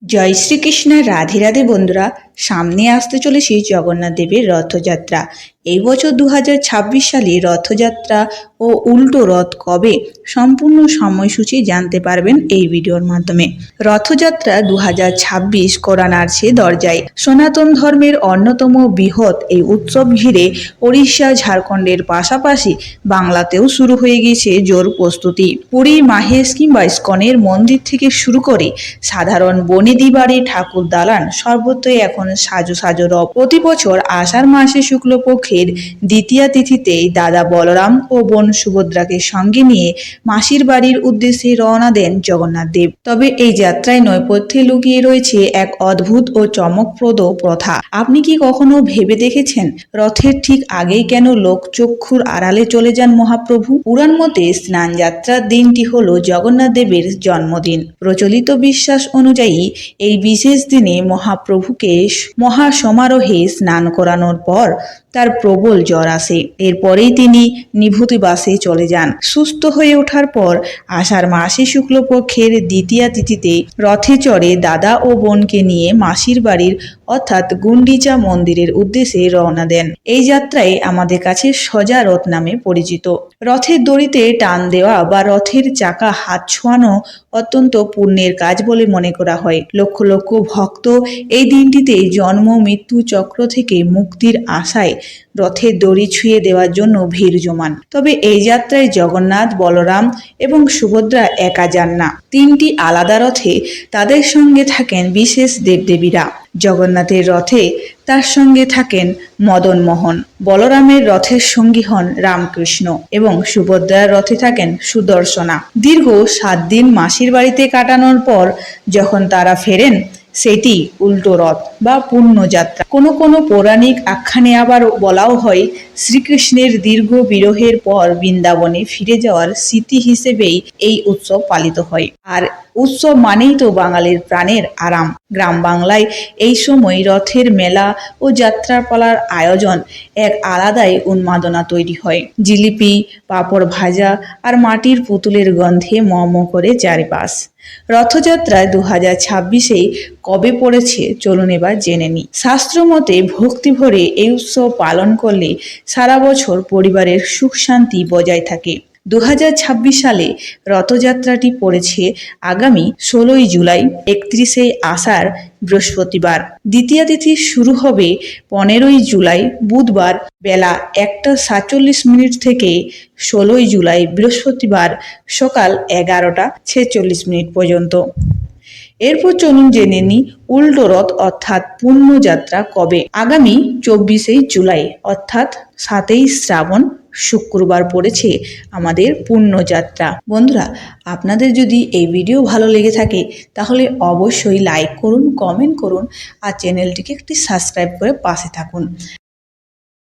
জয় শ্রীকৃষ্ণ। রাধে রাধে বন্ধুরা, সামনে আসতে চলেছে জগন্নাথ দেবের রথযাত্রা। এই বছর 2026 সালে রথযাত্রা ও উল্টো রথ কবে, সম্পূর্ণ সময়সূচি জানতে পারবেন এই ভিডিওর মাধ্যমে। রথযাত্রা 2026 করা নাড়ছে দরজায়। সনাতন ধর্মের অন্যতম বৃহৎ এই উৎসব ঘিরে ওড়িশা, ঝাড়খণ্ডের পাশাপাশি বাংলাতেও শুরু হয়ে গেছে জোর প্রস্তুতি। পুরী, মাহেশ কিংবা ইস্কনের মন্দির থেকে শুরু করে সাধারণ বনেদি বাড়ি, ঠাকুর দালান সর্বত্রই এখন সাজো সাজো রব। প্রতি বছর আষাঢ় মাসে শুক্লপক্ষের দ্বিতীয়া তিথিতেই দাদা বলরাম ও বোন সুভদ্রাকে সঙ্গে নিয়ে মাসির বাড়ির উদ্দেশ্যে রওনা দেন জগন্নাথ দেব। তবে এই যাত্রায় নৈপথ্যে লুকিয়ে রয়েছে এক অদ্ভুত ও চমকপ্রদ প্রথা। আপনি কি কখনো ভেবে দেখেছেন রথের ঠিক আগেই কেন লোকচক্ষুর আড়ালে চলে যান মহাপ্রভু? পুরাণ মতে স্নান যাত্রার দিনটি হলো জগন্নাথ দেবের জন্মদিন। প্রচলিত বিশ্বাস অনুযায়ী এই বিশেষ দিনে মহাপ্রভুকে মহাসমারোহে স্নান করানোর পর তার প্রবল জ্বর আসে। এরপরেই তিনি নিভৃতবাসে চলে যান। সুস্থ হয়ে ওঠার পর আষাঢ় মাসে শুক্লপক্ষের দ্বিতীয়া তিথিতে রথে চড়ে দাদা ও বোনকে নিয়ে মাসির বাড়ির অর্থাৎ গুন্ডিচা মন্দিরের উদ্দেশ্যে রওনা দেন। এই যাত্রায় আমাদের কাছে সজা রথ নামে পরিচিত। রথের দড়িতে টান দেওয়া বা রথের চাকা হাত ছোঁয়ানো অত্যন্ত পুণ্যের কাজ বলে মনে করা হয়। লক্ষ লক্ষ ভক্ত এই দিনটিতে জন্ম মৃত্যু চক্র থেকে মুক্তির আশায় রথের দড়ি ছুঁয়ে দেওয়ার জন্য ভিড় জমান। তবে এই যাত্রায় জগন্নাথ, বলরাম এবং সুভদ্রা একা যান না। তিনটি আলাদা রথে তাদের সঙ্গে থাকেন বিশেষ দেবদেবীরা। জগন্নাথের রথে তার সঙ্গে থাকেন মদন মোহন, বলরামের রথের সঙ্গী হন রামকৃষ্ণ এবং সুভদ্রার রথে থাকেন সুদর্শনা। দীর্ঘ 7 দিন মাসির বাড়িতে কাটানোর পর যখন তারা ফেরেন, সেটি উল্টো রথ বা পুণ্যযাত্রা। কোনো কোনো পৌরাণিক আখ্যানে আবার বলাও হয় শ্রীকৃষ্ণের দীর্ঘ বিরহের পর বৃন্দাবনে ফিরে যাওয়ার স্মৃতি হিসেবেই এই উৎসব পালিত হয়। আর উৎসব মানেই তো বাঙালির প্রাণের আরাম। গ্রাম বাংলায় এই সময় রথের মেলা ও যাত্রাপালার আয়োজন এক আলাদাই উন্মাদনা তৈরি হয়। জিলিপি, পাঁপড় ভাজা আর মাটির পুতুলের গন্ধে ম ম করে চারিপাশ। রথযাত্রা 2026 কবে পড়েছে চলুন এবার জেনে নিই। শাস্ত্র মতে ভক্তি ভরে এই উৎসব পালন করলে সারা বছর পরিবারের সুখ শান্তি বজায় থাকে। 2026 সালে রথযাত্রাটি পড়েছে আগামী 16 জুলাই, 31 আষাঢ় বৃহস্পতিবার। দ্বিতীয়া তিথি শুরু হবে 15 জুলাই বুধবার বেলা 1:47 থেকে 16 জুলাই বৃহস্পতিবার সকাল 11:46 পর্যন্ত। এরপর চলুন জেনে নিই উল্টো রথ অর্থাৎ পুণ্যযাত্রা কবে। আগামী 24 জুলাই অর্থাৎ 7 শ্রাবণ শুক্রবার পড়েছে আমাদের পুণ্যযাত্রা। বন্ধুরা, আপনাদের যদি এই ভিডিও ভালো লেগে থাকে তাহলে অবশ্যই লাইক করুন, কমেন্ট করুন আর চ্যানেলটিকে একটি সাবস্ক্রাইব করে পাশে থাকুন।